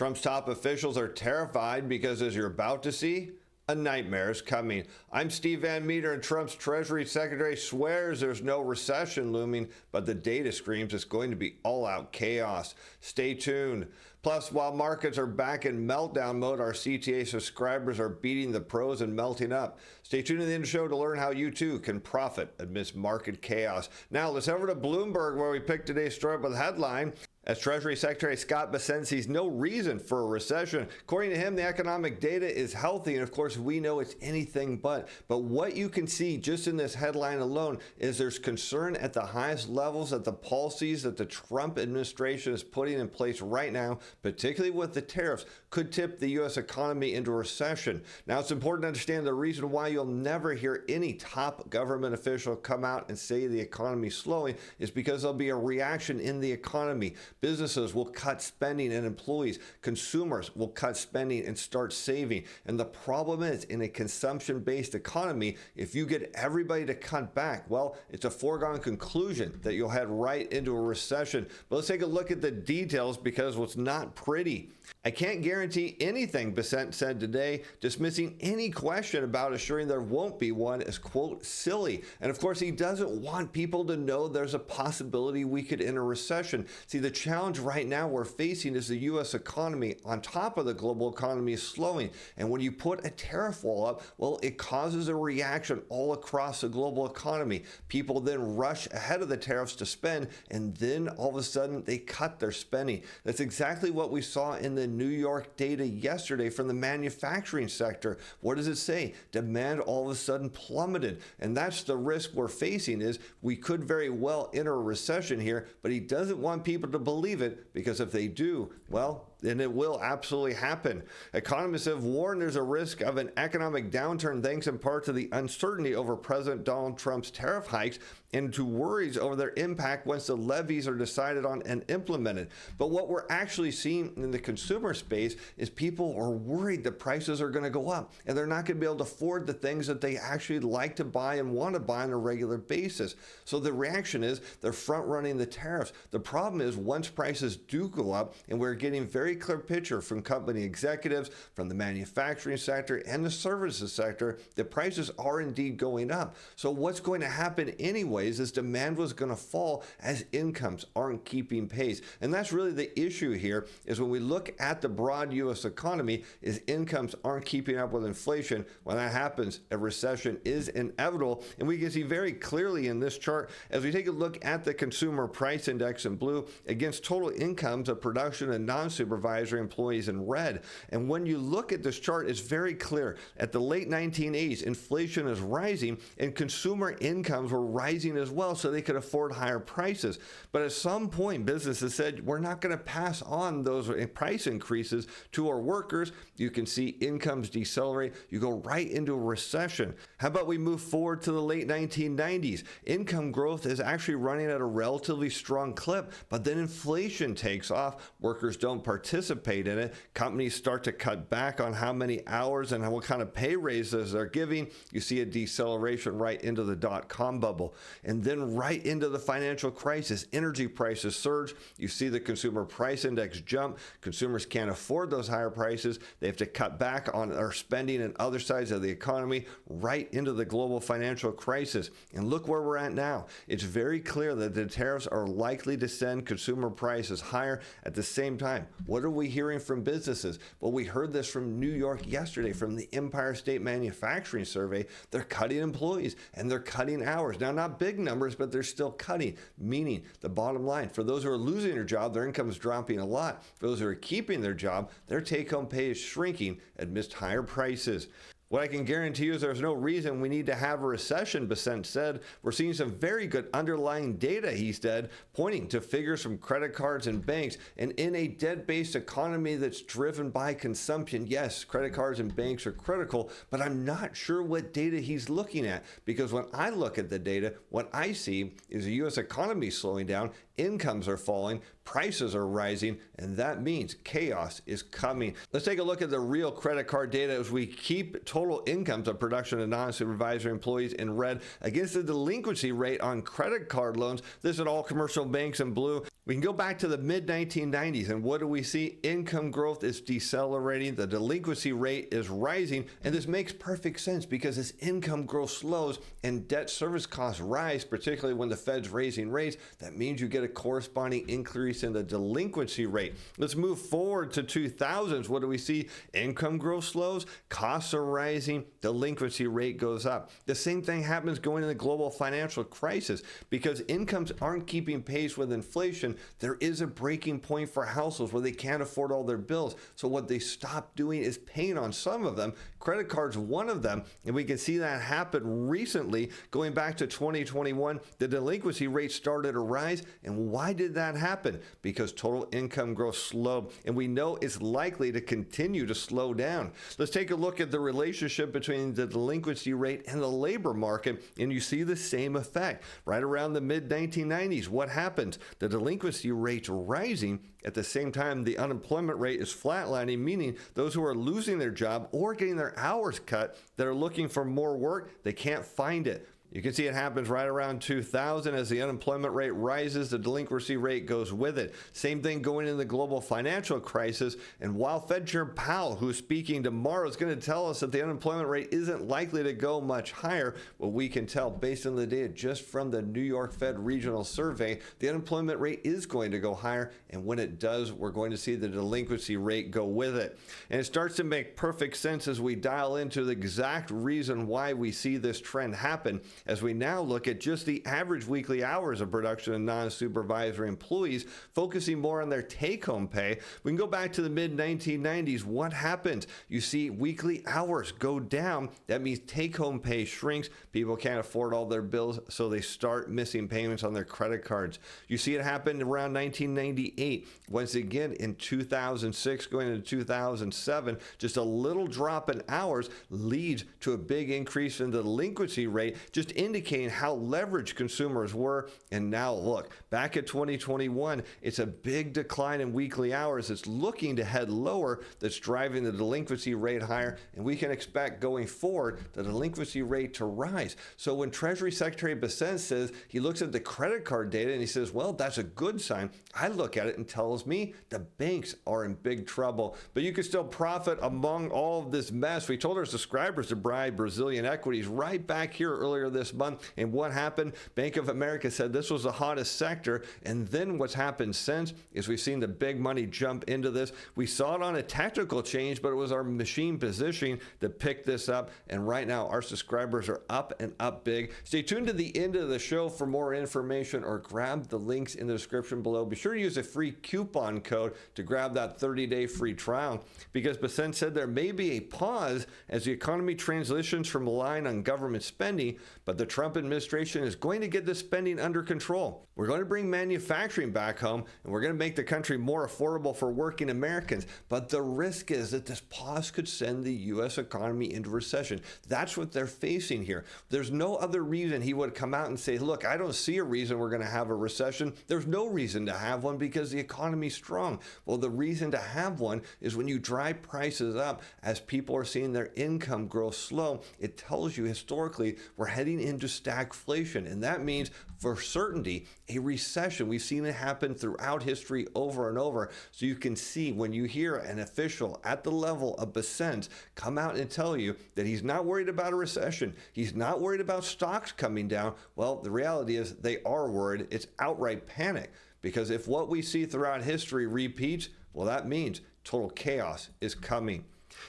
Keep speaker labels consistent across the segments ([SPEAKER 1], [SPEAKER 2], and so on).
[SPEAKER 1] Trump's top officials are terrified because, as you're about to see, a nightmare is coming. I'm Steve Van Metre, and Trump's Treasury Secretary swears there's no recession looming, but the data screams it's going to be all-out chaos. Stay tuned. Plus, while markets are back in meltdown mode, our CTA subscribers are beating the pros and melting up. Stay tuned to the end of the show to learn how you too can profit amidst market chaos. Now, let's head over to Bloomberg, where we picked today's story up with a headline. As Treasury Secretary Scott Bessent sees no reason for a recession. According to him, the economic data is healthy, and of course we know it's anything but. But what you can see just in this headline alone is there's concern at the highest levels that the policies that the Trump administration is putting in place right now, particularly with the tariffs, could tip the U.S. economy into a recession. Now, it's important to understand the reason why you'll never hear any top government official come out and say the economy is slowing is because there'll be a reaction in the economy. Businesses will cut spending and employees. Consumers will cut spending and start saving. And the problem is, in a consumption-based economy, if you get everybody to cut back, well, it's a foregone conclusion that you'll head right into a recession. But let's take a look at the details, because what's not pretty. I can't guarantee anything, Bessent said today, dismissing any question about assuring there won't be one as, quote, silly. And of course, he doesn't want people to know there's a possibility we could enter a recession. See, the challenge right now we're facing is the U.S. economy on top of the global economy is slowing. And when you put a tariff wall up, well, it causes a reaction all across the global economy. People then rush ahead of the tariffs to spend, and then all of a sudden they cut their spending. That's exactly what we saw in the New York data yesterday from the manufacturing sector. What does it say? Demand all of a sudden plummeted. And that's the risk we're facing, is we could very well enter a recession here, but he doesn't want people to believe it, because if they do, well, then it will absolutely happen. Economists have warned there's a risk of an economic downturn thanks in part to the uncertainty over President Donald Trump's tariff hikes and to worries over their impact once the levies are decided on and implemented. But what we're actually seeing in the consumer space is people are worried that prices are going to go up and they're not going to be able to afford the things that they actually like to buy and want to buy on a regular basis. So the reaction is they're front running the tariffs. The problem is, once prices do go up, and we're getting very clear picture from company executives, from the manufacturing sector and the services sector, that prices are indeed going up. So what's going to happen anyways is demand was going to fall as incomes aren't keeping pace. And that's really the issue here, is when we look at the broad U.S. economy, is incomes aren't keeping up with inflation. When that happens, a recession is inevitable. And we can see very clearly in this chart, as we take a look at the consumer price index in blue against total incomes of production and non-supervisory employees in red. And when you look at this chart, it's very clear. At the late 1980s, inflation is rising and consumer incomes were rising as well, so they could afford higher prices. But at some point, businesses said, we're not going to pass on those price increases to our workers. You can see incomes decelerate. You go right into a recession. How about we move forward to the late 1990s? Income growth is actually running at a relatively strong clip, but then inflation takes off. Workers don't participate in it. Companies start to cut back on how many hours and what kind of pay raises they're giving. You see a deceleration right into the dot-com bubble, and then right into the financial crisis. Energy prices surge. You see the consumer price index jump. Consumers can't afford those higher prices. They have to cut back on their spending and other sides of the economy, right into the global financial crisis. And look where we're at now. It's very clear that the tariffs are likely to send consumer prices higher. At the same time, what are we hearing from businesses? Well, we heard this from New York yesterday from the Empire State Manufacturing Survey. They're cutting employees and they're cutting hours. Now, not big numbers, but they're still cutting, meaning the bottom line, for those who are losing their job, their income is dropping a lot. For those who are keeping their job, their take-home pay is shrinking amidst higher prices. What I can guarantee you is there's no reason we need to have a recession, Bessent said. We're seeing some very good underlying data, he said, pointing to figures from credit cards and banks. And in a debt-based economy that's driven by consumption, yes, credit cards and banks are critical, but I'm not sure what data he's looking at. Because when I look at the data, what I see is the U.S. economy slowing down, incomes are falling, prices are rising, and that means chaos is coming. Let's take a look at the real credit card data as we keep total incomes of production and non-supervisory employees in red against the delinquency rate on credit card loans. This is all commercial banks in blue. We can go back to the mid-1990s, and what do we see? Income growth is decelerating, the delinquency rate is rising, and this makes perfect sense because as income growth slows and debt service costs rise, particularly when the Fed's raising rates, that means you get a corresponding increase in the delinquency rate. Let's move forward to 2000s. What do we see? Income growth slows, costs are rising, delinquency rate goes up. The same thing happens going into the global financial crisis because incomes aren't keeping pace with inflation. There is a breaking point for households where they can't afford all their bills. So what they stop doing is paying on some of them. Credit cards, one of them, and we can see that happen recently. Going back to 2021, the delinquency rate started to rise. And why did that happen? Because total income growth slowed, and we know it's likely to continue to slow down. Let's take a look at the relationship between the delinquency rate and the labor market, and you see the same effect. Right around the mid-1990s, what happens? The delinquency rate's rising. At the same time, the unemployment rate is flatlining, meaning those who are losing their job or getting their hours cut that are looking for more work, they can't find it. You can see it happens right around 2000. As the unemployment rate rises, the delinquency rate goes with it. Same thing going into the global financial crisis. And while Fed Chair Powell, who's speaking tomorrow, is going to tell us that the unemployment rate isn't likely to go much higher, well, we can tell based on the data just from the New York Fed Regional Survey, the unemployment rate is going to go higher. And when it does, we're going to see the delinquency rate go with it. And it starts to make perfect sense as we dial into the exact reason why we see this trend happen. As we now look at just the average weekly hours of production of non-supervisory employees, focusing more on their take-home pay, we can go back to the mid-1990s. What happens? You see weekly hours go down. That means take-home pay shrinks. People can't afford all their bills, so they start missing payments on their credit cards. You see it happen around 1998. Once again, in 2006, going into 2007, just a little drop in hours leads to a big increase in the delinquency rate, just indicating how leveraged consumers were. And now look, back at 2021, it's a big decline in weekly hours. It's looking to head lower. That's driving the delinquency rate higher. And we can expect going forward the delinquency rate to rise. So when Treasury Secretary Bessent says he looks at the credit card data and he says, well, that's a good sign, I look at it and tells me the banks are in big trouble. But you can still profit among all of this mess. We told our subscribers to buy Brazilian equities right back here earlier this month. And what happened? Bank of America said this was the hottest sector. And then what's happened since is we've seen the big money jump into this. We saw it on a technical change, but it was our machine positioning that picked this up. And right now our subscribers are up and up big. Stay tuned to the end of the show for more information or grab the links in the description below. Be sure to use a free coupon code to grab that 30-day free trial, because Bessent said there may be a pause as the economy transitions from relying on government spending, but the Trump administration is going to get the spending under control. We're going to bring manufacturing back home, and we're going to make the country more affordable for working Americans. But the risk is that this pause could send the U.S. economy into recession. That's what they're facing here. There's no other reason he would come out and say, look, I don't see a reason we're going to have a recession. There's no reason to have one because the economy's strong. Well, the reason to have one is when you drive prices up as people are seeing their income grow slow, it tells you historically we're heading into stagflation. And that means for certainty a recession. We've seen it happen throughout history over and over. So you can see when you hear an official at the level of Bessent come out and tell you that he's not worried about a recession, he's not worried about stocks coming down. Well, the reality is they are worried. It's outright panic, because if what we see throughout history repeats, well, that means total chaos is coming.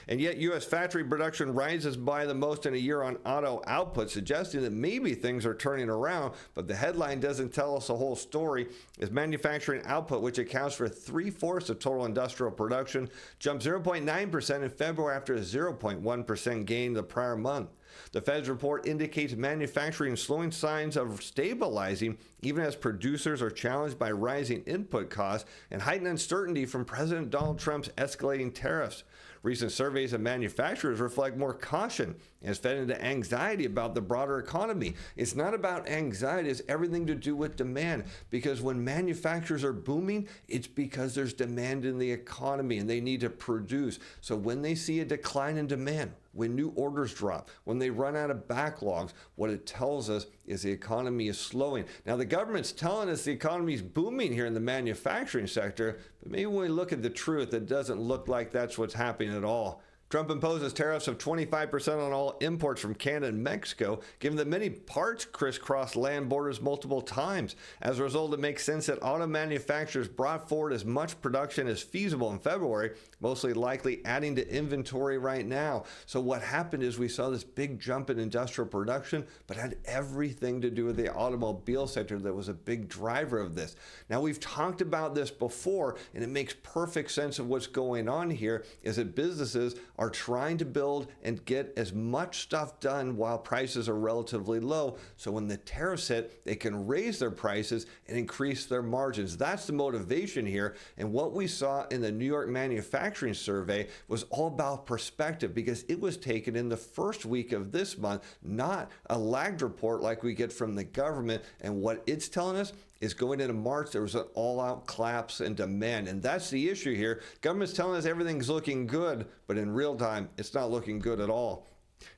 [SPEAKER 1] And yet U.S. factory production rises by the most in a year on auto output, suggesting that maybe things are turning around. But the headline doesn't tell us the whole story, as manufacturing output, which accounts for 3/4 of total industrial production, jumped 0.9% in February after a 0.1% gain the prior month. The Fed's report indicates manufacturing showing signs of stabilizing, even as producers are challenged by rising input costs and heightened uncertainty from President Donald Trump's escalating tariffs. Recent surveys of manufacturers reflect more caution and has fed into anxiety about the broader economy. It's not about anxiety, it's everything to do with demand, because when manufacturers are booming, it's because there's demand in the economy and they need to produce. So when they see a decline in demand, when new orders drop, when they run out of backlogs, what it tells us is the economy is slowing. Now, the government's telling us the economy is booming here in the manufacturing sector, but maybe when we look at the truth, it doesn't look like that's what's happening at all. Trump imposes tariffs of 25% on all imports from Canada and Mexico, given that many parts crisscross land borders multiple times. As a result, it makes sense that auto manufacturers brought forward as much production as feasible in February, mostly likely adding to inventory right now. So what happened is we saw this big jump in industrial production, but had everything to do with the automobile sector that was a big driver of this. Now, we've talked about this before, and it makes perfect sense of what's going on here, is that businesses are trying to build and get as much stuff done while prices are relatively low. So when the tariffs hit, they can raise their prices and increase their margins. That's the motivation here. And what we saw in the New York manufacturing survey was all about perspective, because it was taken in the first week of this month, not a lagged report like we get from the government. And what it's telling us is going into March, there was an all-out collapse in demand. And that's the issue here. Government's telling us everything's looking good, but in real time, it's not looking good at all.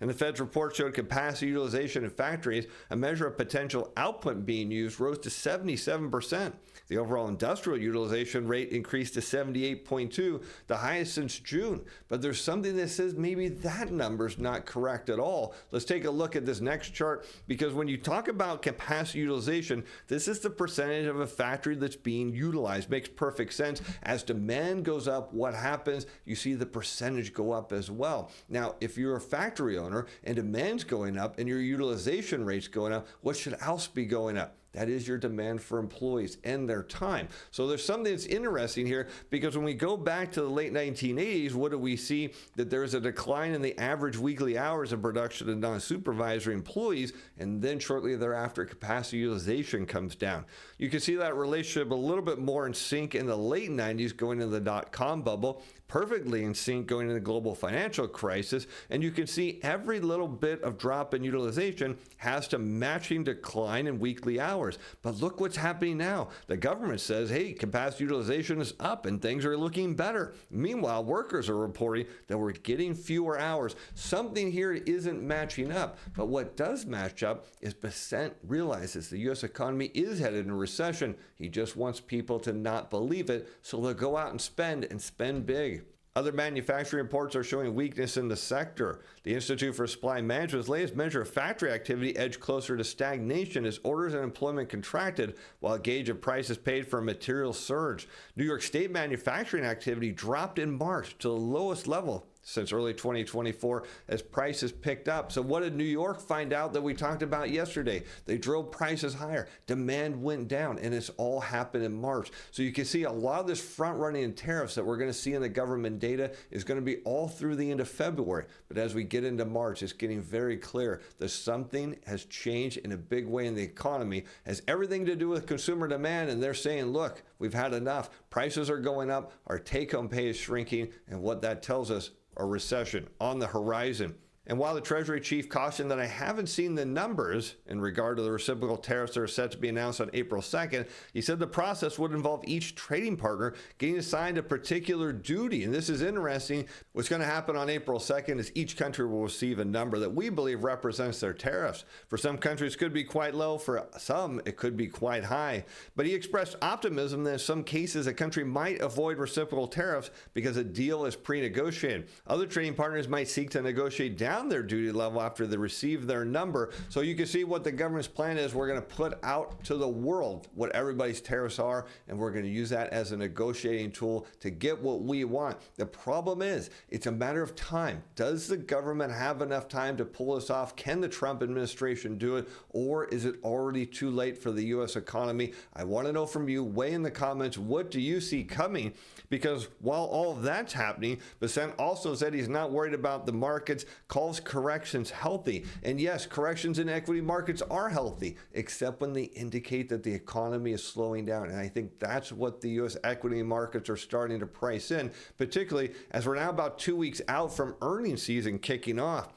[SPEAKER 1] And the Fed's report showed capacity utilization in factories, a measure of potential output being used, rose to 77%. The overall industrial utilization rate increased to 78.2, the highest since June. But there's something that says maybe that number's not correct at all. Let's take a look at this next chart, because when you talk about capacity utilization, this is the percentage of a factory that's being utilized. Makes perfect sense. As demand goes up, what happens? You see the percentage go up as well. Now, if you're a factory owner and demand's going up and your utilization rate's going up, what should else be going up? That is your demand for employees and their time. So there's something that's interesting here, because when we go back to the late 1980s, what do we see? That there's a decline in the average weekly hours of production of non-supervisory employees, and then shortly thereafter, capacity utilization comes down. You can see that relationship a little bit more in sync in the late 90s, going into the dot-com bubble, perfectly in sync going into the global financial crisis, and you can see every little bit of drop in utilization has to matching decline in weekly hours. But look what's happening now. The government says, hey, capacity utilization is up and things are looking better. Meanwhile, workers are reporting that we're getting fewer hours. Something here isn't matching up. But what does match up is Bessent realizes the U.S. economy is headed in a recession. He just wants people to not believe it, so they'll go out and spend big. Other manufacturing reports are showing weakness in the sector. The Institute for Supply Management's latest measure of factory activity edged closer to stagnation as orders and employment contracted, while a gauge of prices paid for a material surge. New York State manufacturing activity dropped in March to the lowest level since early 2024 as prices picked up. So what did New York find out that we talked about yesterday? They drove prices higher, demand went down, and it's all happened in March. So you can see a lot of this front running in tariffs that we're going to see in the government data is going to be all through the end of February. But as we get into March, it's getting very clear that something has changed in a big way in the economy. It has everything to do with consumer demand, and they're saying, look, we've had enough. Prices are going up, our take-home pay is shrinking, and what that tells us, a recession on the horizon. And while the Treasury chief cautioned that I haven't seen the numbers in regard to the reciprocal tariffs that are set to be announced on April 2nd, he said the process would involve each trading partner getting assigned a particular duty. And this is interesting. What's going to happen on April 2nd is each country will receive a number that we believe represents their tariffs. For some countries, it could be quite low. For some, it could be quite high. But he expressed optimism that in some cases, a country might avoid reciprocal tariffs because a deal is pre-negotiated. Other trading partners might seek to negotiate down their duty level after they receive their number. So you can see what the government's plan is. We're going to put out to the world what everybody's tariffs are, and we're going to use that as a negotiating tool to get what we want. The problem is, it's a matter of time. Does the government have enough time to pull this off? Can the Trump administration do it, or is it already too late for the U.S. economy? I want to know from you. Weigh in the comments, what do you see coming? Because while all of that's happening, Bessent also said he's not worried about the markets, calls corrections healthy. And yes, corrections in equity markets are healthy, except when they indicate that the economy is slowing down. And I think that's what the U.S. equity markets are starting to price in, particularly as we're now about 2 weeks out from earnings season kicking off.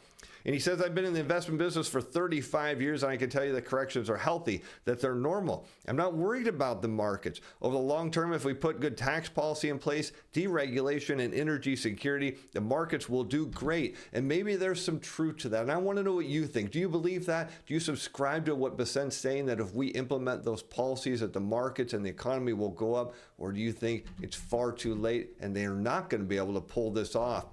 [SPEAKER 1] And he says, I've been in the investment business for 35 years, and I can tell you that corrections are healthy, that they're normal. I'm not worried about the markets. Over the long term, if we put good tax policy in place, deregulation, and energy security, the markets will do great. And maybe there's some truth to that. And I want to know what you think. Do you believe that? Do you subscribe to what Besant's saying, that if we implement those policies, that the markets and the economy will go up? Or do you think it's far too late and they are not going to be able to pull this off?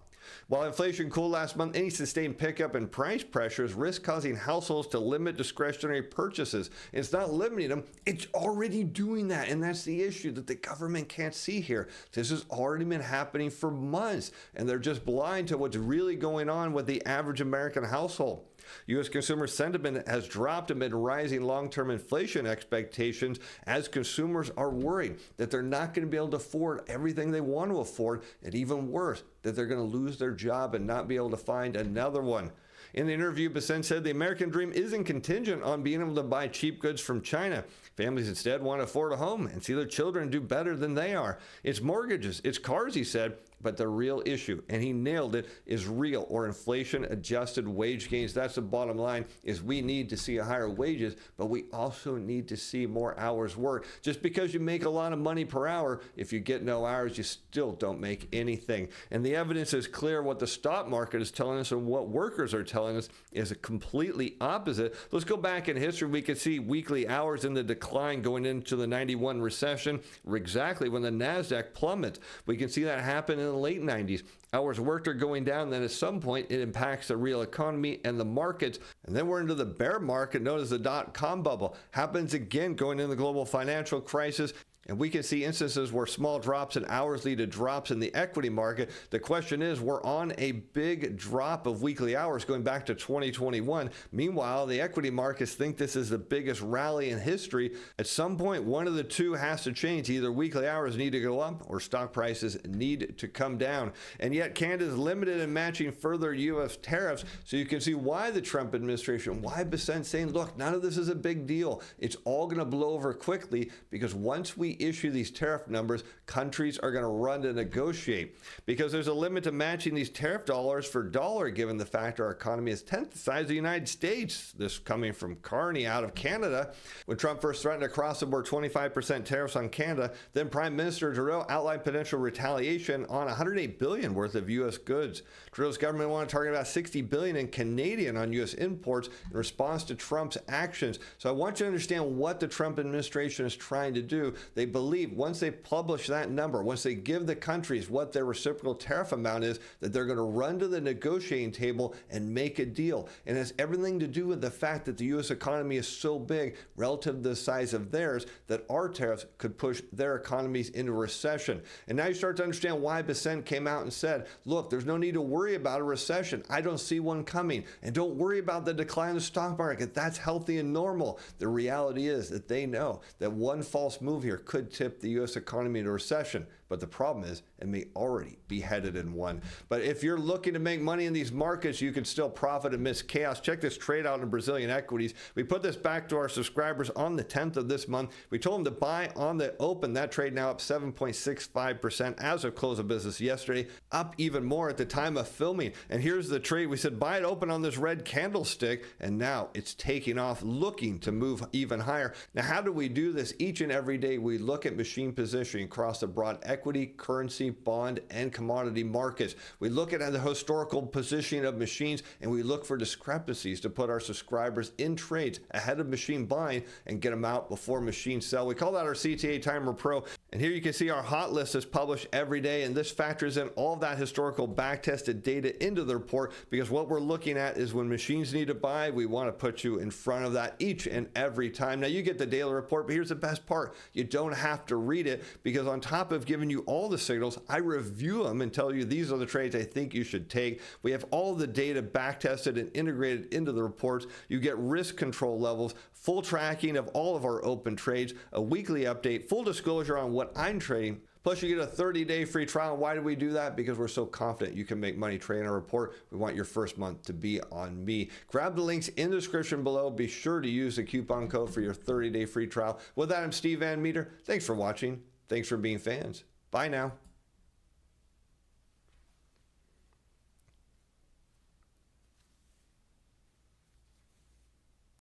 [SPEAKER 1] While inflation cooled last month, any sustained pickup in price pressures risks causing households to limit discretionary purchases. It's not limiting them, it's already doing that. And that's the issue that the government can't see here. This has already been happening for months, and they're just blind to what's really going on with the average American household. U.S. consumer sentiment has dropped amid rising long-term inflation expectations as consumers are worried that they're not going to be able to afford everything they want to afford, and even worse, that they're going to lose their job and not be able to find another one. In the interview, Besant said the American dream isn't contingent on being able to buy cheap goods from China. Families instead want to afford a home and see their children do better than they are. It's mortgages, it's cars, he said, but the real issue, and he nailed it, is real or inflation-adjusted wage gains. That's the bottom line, is we need to see higher wages, but we also need to see more hours worked. Just because you make a lot of money per hour, if you get no hours, you still don't make anything. And the evidence is clear. What the stock market is telling us and what workers are telling us is completely opposite. Let's go back in history. We could see weekly hours in the decline going into the 91 recession, exactly when the NASDAQ plummets. We can see that happen in the late 90s. Hours worked are going down, then at some point it impacts the real economy and the markets. And then we're into the bear market known as the dot-com bubble. Happens again going into the global financial crisis. And we can see instances where small drops in hours lead to drops in the equity market. The question is, we're on a big drop of weekly hours going back to 2021. Meanwhile, the equity markets think this is the biggest rally in history. At some point, one of the two has to change. Either weekly hours need to go up or stock prices need to come down. And yet Canada is limited in matching further U.S. tariffs. So you can see why the Trump administration, why Besant saying, look, none of this is a big deal. It's all going to blow over quickly, because once we issue these tariff numbers, countries are going to run to negotiate, because there's a limit to matching these tariff dollars for dollar, given the fact our economy is 10th the size of the United States. This coming from Carney out of Canada. When Trump first threatened across the board 25% tariffs on Canada, then Prime Minister Trudeau outlined potential retaliation on $108 billion worth of U.S. goods. Trudeau's government wanted to target about $60 billion in Canadian on U.S. imports in response to Trump's actions. So I want you to understand what the Trump administration is trying to do. They believe once they publish that number, once they give the countries what their reciprocal tariff amount is, that they're going to run to the negotiating table and make a deal. And it has everything to do with the fact that the U.S. economy is so big relative to the size of theirs that our tariffs could push their economies into recession. And now you start to understand why Besant came out and said, look, there's no need to worry about a recession. I don't see one coming. And don't worry about the decline of the stock market. That's healthy and normal. The reality is that they know that one false move here could tip the U.S. economy into recession. But the problem is, it may already be headed in one. But if you're looking to make money in these markets, you can still profit amidst chaos. Check this trade out in Brazilian equities. We put this back to our subscribers on the 10th of this month. We told them to buy on the open. That trade now up 7.65% as of close of business yesterday, up even more at the time of filming. And here's the trade. We said buy it open on this red candlestick, and now it's taking off, looking to move even higher. Now, how do we do this? Each and every day we look at machine positioning across the broad equity, currency, bond, and commodity markets. We look at the historical positioning of machines, and we look for discrepancies to put our subscribers in trades ahead of machine buying and get them out before machine sell. We call that our CTA Timer Pro. And here you can see our hot list is published every day, and this factors in all of that historical back-tested data into the report, because what we're looking at is when machines need to buy, we want to put you in front of that each and every time. Now, you get the daily report, but here's the best part. You don't have to read it, because on top of giving you all the signals, I review them and tell you these are the trades I think you should take. We have all the data back-tested and integrated into the reports. You get risk control levels, full tracking of all of our open trades, a weekly update, full disclosure on what I'm trading. Plus, you get a 30-day free trial. Why do we do that? Because we're so confident you can make money trading our report. We want your first month to be on me. Grab the links in the description below. Be sure to use the coupon code for your 30-day free trial. With that, I'm Steve Van Metre. Thanks for watching. Thanks for being fans. Bye now.